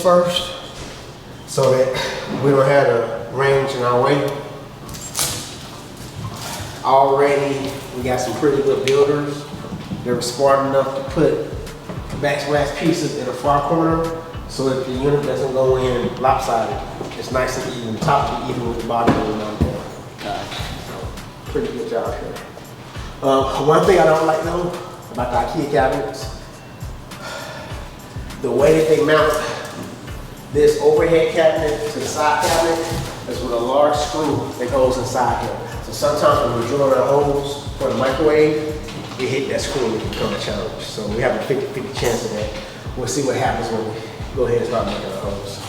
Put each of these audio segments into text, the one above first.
first so that we don't have the range in our way. Already, we got some pretty good builders. They were smart enough to put backsplash pieces in the far corner so that the unit doesn't go in lopsided. It's nice and even, top to even with the bottom going on there. So, pretty good job here. One thing I don't like though about the IKEA cabinets, the way that they mount this overhead cabinet to the side cabinet is with a large screw that goes inside here. So sometimes when we're drilling our holes for the microwave, it hit that screw and it can become a challenge. So we have a 50-50 chance of that. We'll see what happens when we go ahead and start making our holes.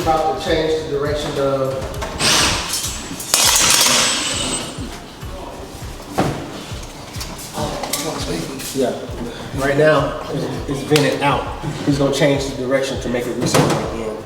About to change the direction of right now it's vented out. He's gonna change the direction to make it recirculate again.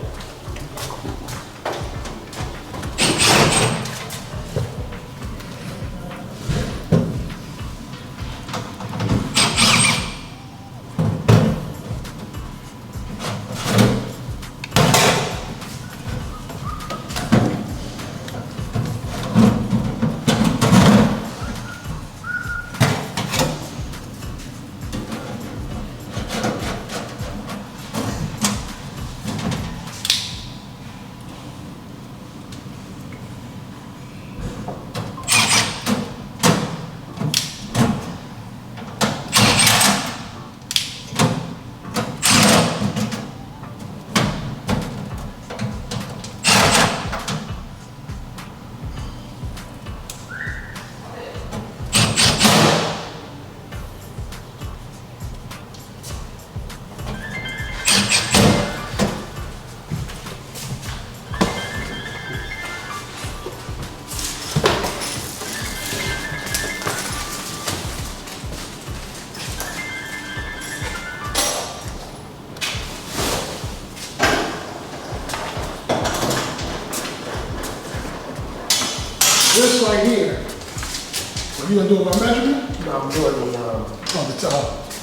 This right here, are you gonna do it by measurement? No, I'm doing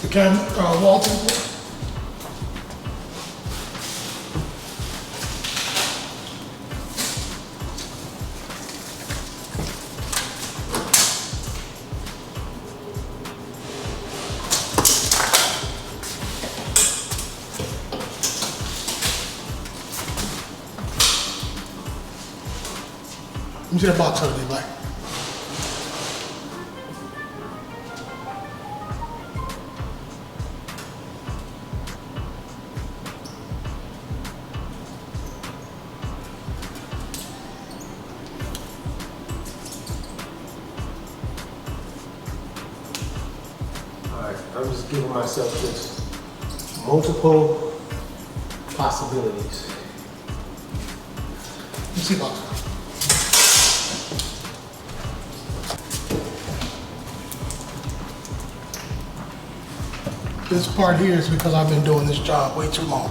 The cam, wall template? Let me see that box over there, Black. Alright, I'm just giving myself just multiple possibilities. Let me see the box. This part here is because I've been doing this job way too long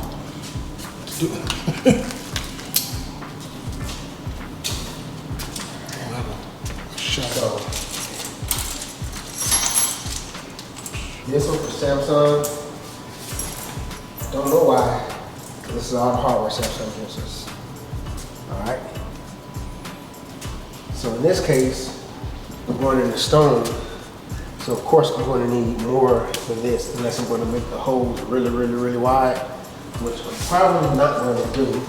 to do it. Shut up. This one for Samsung. Don't know why. This is all the hardware Samsung gives us. Alright. So in this case, we're going into stone. So of course I'm going to need more for this unless I'm going to make the holes really, really, really wide. which I'm probably not going to do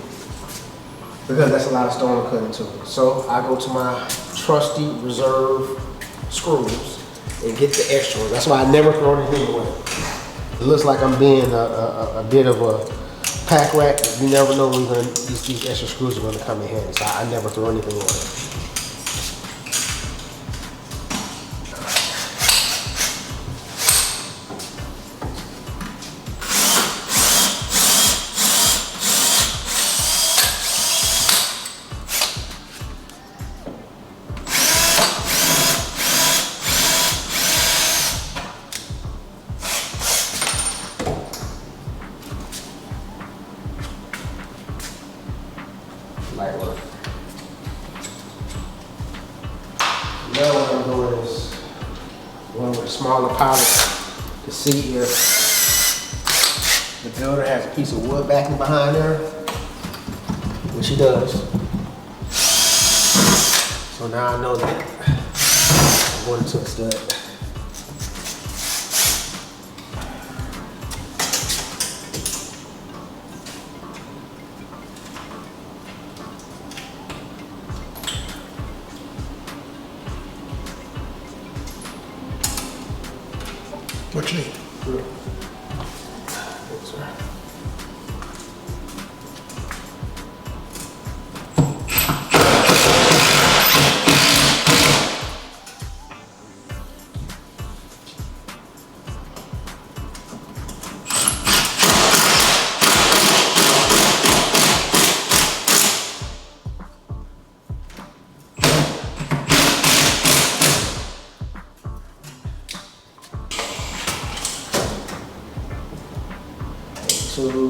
because that's a lot of stone to cut into. So I go to my trusty reserve screws and get the extra ones. That's why I never throw anything away. It looks like I'm being a bit of a pack rat. You never know when these extra screws are going to come in handy. So I never throw anything away. Light work. Now what I'm doing is going with a smaller pilot to see if the builder has a piece of wood backing behind there, which he does. So now I know that I'm going to a stud. What you need? Yes, sir. Two.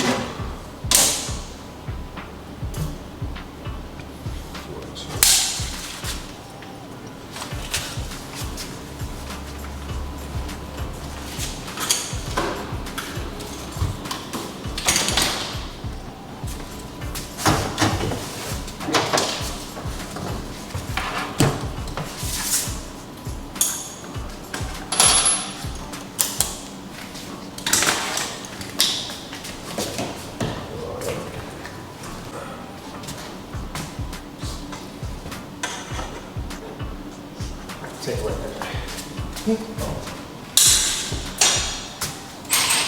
Take it right there.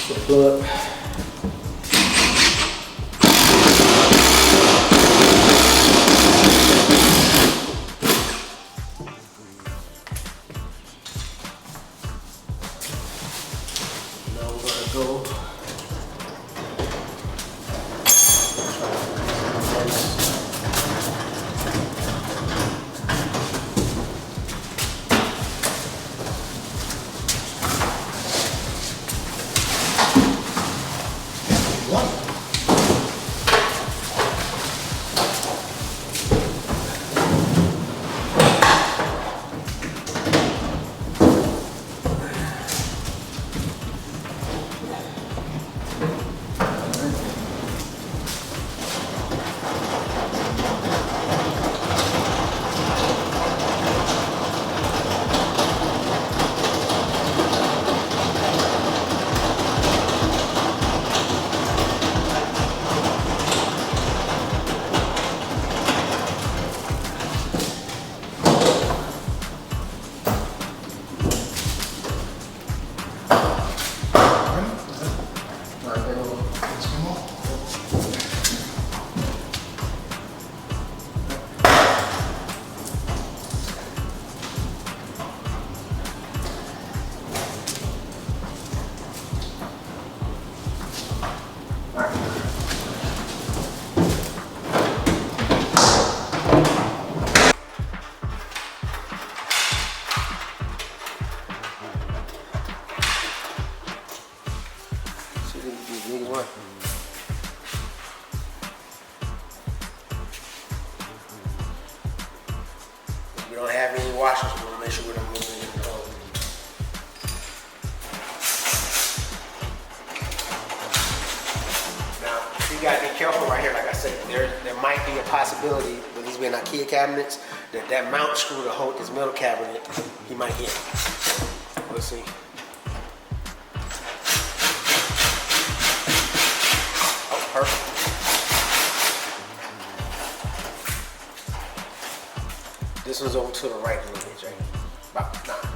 So plug. Now we're gonna go. If we don't have any washers, we want to make sure we don't move any of the hole. Now, you gotta be careful right here. Like I said, there might be a possibility with these being IKEA cabinets that mount screw to hold this middle cabinet, he might hit. Let's see. Oh, This one's over to the right a little bit, Jay. About 9.